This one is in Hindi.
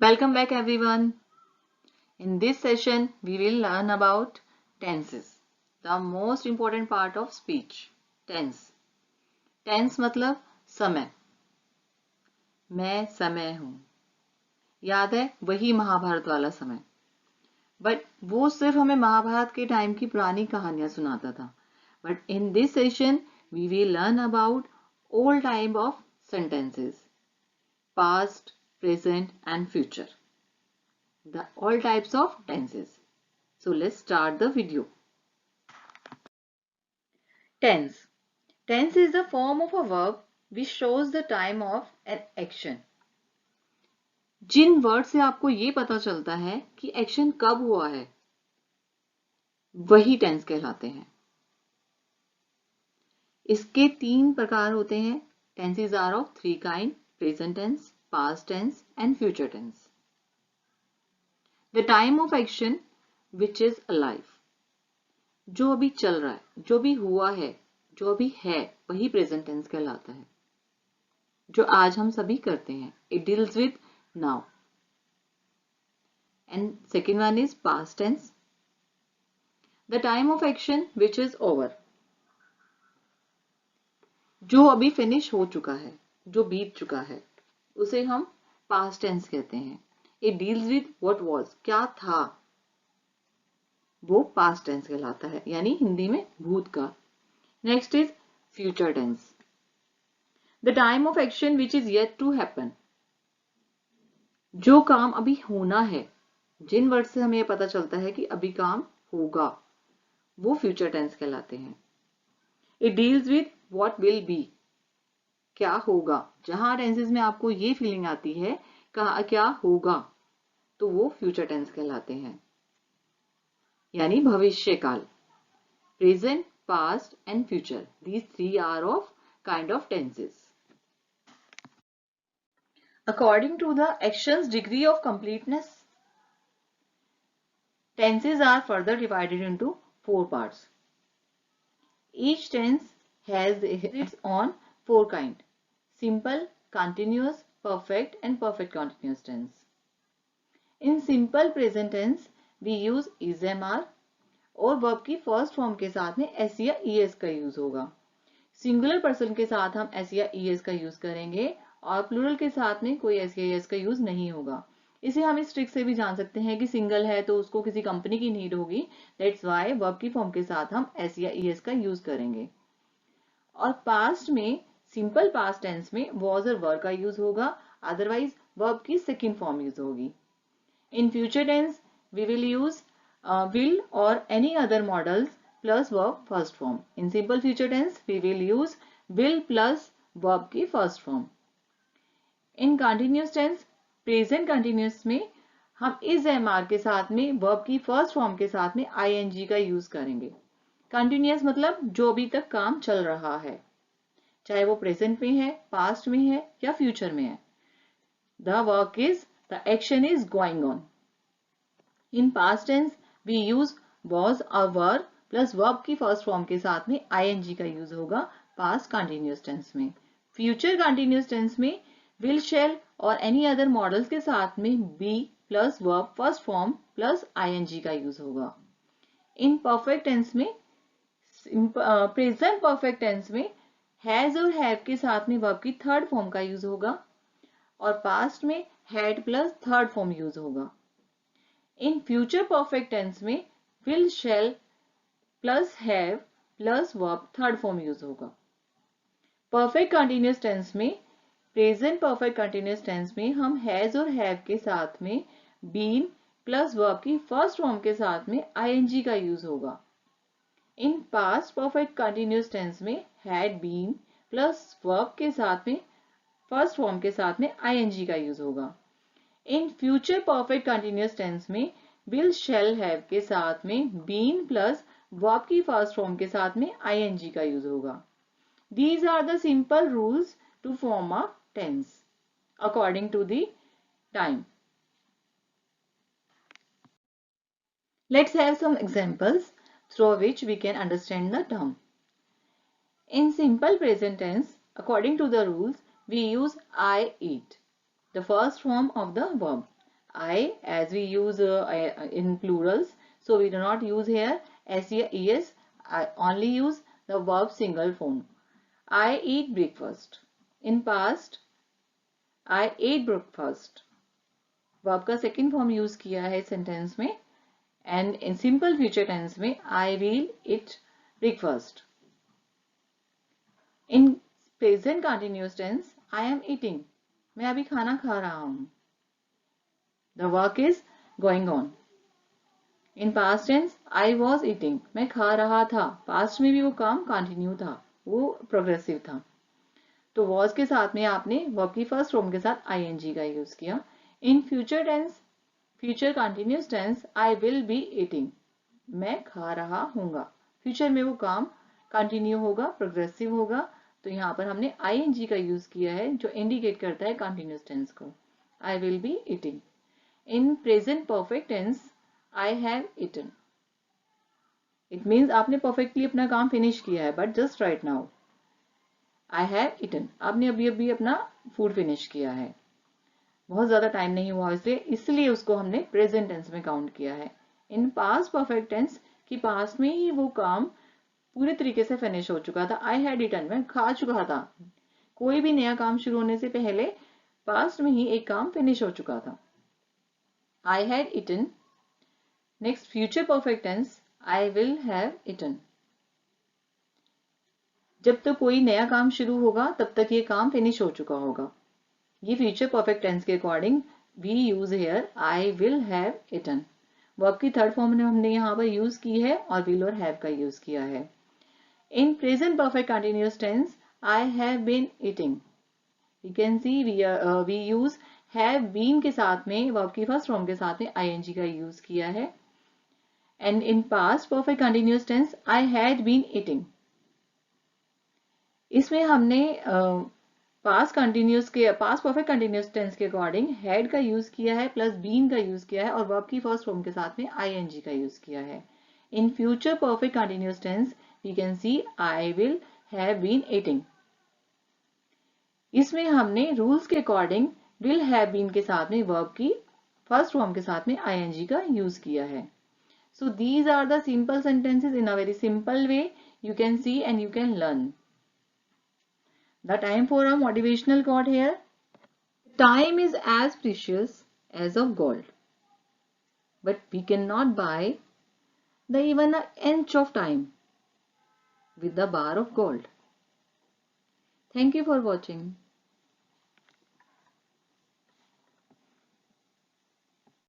Welcome back everyone. In this session, we will learn about tenses, the most important part of speech. Tense. Tense मतलब समय. मैं समय हूँ. याद है वही महाभारत वाला समय. बट वो सिर्फ हमें महाभारत के टाइम की पुरानी कहानियां सुनाता था. But in this session, we will learn about all type of sentences, past, present and future. The all types of tenses. So let's start the video. Tense. Tense is the form of a verb which shows the time of an action. जिन वर्ड से आपको ये पता चलता है कि एक्शन कब हुआ है वही टेंस कहलाते हैं. इसके 3 प्रकार होते हैं. Tenses are of 3 kind: present tense, past tense and future tense. The time of action which is alive. जो अभी चल रहा है, जो भी हुआ है, जो अभी है, वही प्रेजेंट टेंस कहलाता है, जो आज हम सभी करते हैं. It deals with now. And second one is past tense. The time of action which is over. जो अभी फिनिश हो चुका है, जो बीत चुका है, उसे हम पास्ट टेंस कहते हैं. It deals with what was. क्या था, वो पास्ट टेंस कहलाता है, यानी हिंदी में भूतकाल. Next is future tense. The time of action which is yet to happen. जो काम अभी होना है, जिन वर्ड से हमें पता चलता है कि अभी काम होगा, वो फ्यूचर टेंस कहलाते हैं. It deals with what will be. क्या होगा. जहां टेंसेस में आपको ये फीलिंग आती है क्या होगा, तो वो फ्यूचर टेंस कहलाते हैं, यानी भविष्य काल. Present, past and future. These 3 are of kind of tenses. According to the action's degree of completeness, tenses are further divided into 4 parts. Each tense has its own 4 kind: simple, continuous, perfect and perfect continuous tense. In simple present tense, we use is, am, are और वर्ब की फर्स्ट फॉर्म के साथ में एस या ईएस का यूज होगा. सिंगुलर पर्सन के साथ हम एस या ईएस का यूज करेंगे और प्लूरल के साथ में कोई एस या ईएस का यूज नहीं होगा. इसे हम इस ट्रिक से भी जान सकते हैं कि सिंगल है तो उसको किसी कंपनी की नीड होगी. दैट्स व्हाई वर्ब की फॉर्म के साथ हम एस या ईएस का यूज करेंगे. और पास्ट में सिंपल पास्ट टेंस में वॉज और वर का यूज होगा, अदरवाइज वर्ब की सेकेंड फॉर्म यूज होगी. In future tense we will use will or any other models plus verb first form. In simple future tense, we will use will plus verb की first form. In continuous tense, present continuous में हम is am are के साथ में verb की first form के साथ में ing का यूज करेंगे. Continuous मतलब जो अभी तक काम चल रहा है, चाहे वो present में है, past में है या future में है. The action is going on. In past tense, we use was or were plus verb की फर्स्ट फॉर्म के साथ में ing का यूज होगा past continuous tense में. Future continuous tense में will, shall और any other models के साथ में be plus verb first form plus ing का यूज होगा. In perfect tense में present perfect tense में has और have के साथ में verb की थर्ड फॉर्म का यूज होगा और past में had plus third form use होगा. In future perfect tense में will, shall plus have plus verb third form use होगा. Perfect continuous tense में present perfect continuous tense में हम has और have के साथ में been plus verb की फर्स्ट फॉर्म के साथ में ing का यूज होगा. In past perfect continuous tense में had been plus verb के साथ में फर्स्ट फॉर्म के साथ में ing का यूज होगा. In future perfect continuous tense में will, shall, have के साथ में been plus verb की फर्स्ट फॉर्म के साथ में ing का यूज होगा. These are the simple rules to form a tense according to the time. Let's have some examples through which we can understand the term. In simple present tense, according to the rules, we use I eat, the first form of the verb. I, as we use in plurals, so we do not use here SES. I only use the verb single form. I eat breakfast. In past, I ate breakfast. Verb का सेकेंड फॉर्म यूज किया है सेंटेंस में, and in simple future tense में I will eat breakfast. In present continuous tense I am eating, मैं अभी खाना खा रहा हूं. The work is going on. In past tense I was eating, मैं खा रहा था. पास्ट में भी वो काम कंटिन्यू था, वो प्रोग्रेसिव था. तो वॉज के साथ में आपने वर्ब की फर्स्ट फॉर्म के साथ आईएनजी का यूज किया. In future tense, future continuous tense I will be eating, मैं खा रहा हूंगा. फ्यूचर में वो काम कंटिन्यू होगा, प्रोग्रेसिव होगा. तो यहाँ पर हमने आईएनजी का यूज किया है जो इंडिकेट करता है कंटिन्यूअस टेंस को. I will be eating. In present perfect tense I have eaten. It means आपने परफेक्टली अपना काम फिनिश किया है, but just right now. I have eaten, आपने अभी अभी अपना फूड फिनिश किया है, बहुत ज्यादा टाइम नहीं हुआ इसलिए उसको हमने प्रेजेंट टेंस में काउंट किया है. इन पास्ट परफेक्ट टेंस कि पास्ट में ही वो काम पूरे तरीके से फिनिश हो चुका था. आई हैड ईटन, मैं खा चुका था. कोई भी नया काम शुरू होने से पहले पास्ट में ही एक काम फिनिश हो चुका था. I had eaten. Next future perfect tense I will have eaten. जब तक कोई नया काम शुरू होगा तब तक ये काम फिनिश हो चुका होगा. ये फ्यूचर परफेक्ट टेंस के according we use here I will have eaten. Verb की थर्ड फॉर्म में हमने यहाँ पर यूज की है और विल और हैव का यूज किया है. In present perfect continuous tense I have been eating. You can see we use have been के साथ में वर्ब की फर्स्ट फॉर्म के साथ में आईएनजी का यूज किया है. And in past perfect continuous tense I had been eating. इसमें हमने पास्ट परफेक्ट कंटिन्यूअस टेंस के अकॉर्डिंग हैड का यूज किया है प्लस बीन का यूज किया है और वर्ब की फर्स्ट फॉर्म के साथ में आईएनजी का यूज किया है. In future perfect continuous tense we can see I will have been eating. इसमें हमने रूल्स के अकॉर्डिंग विल हैव बीन के साथ में वर्ब की फर्स्ट फॉर्म के साथ में आईएनजी का यूज किया है. So these are the simple sentences in a very simple way you can see and you can learn. The time for a motivational quote here. Time is as precious as of gold, but we cannot buy even an inch of time with the bar of gold. Thank you for watching.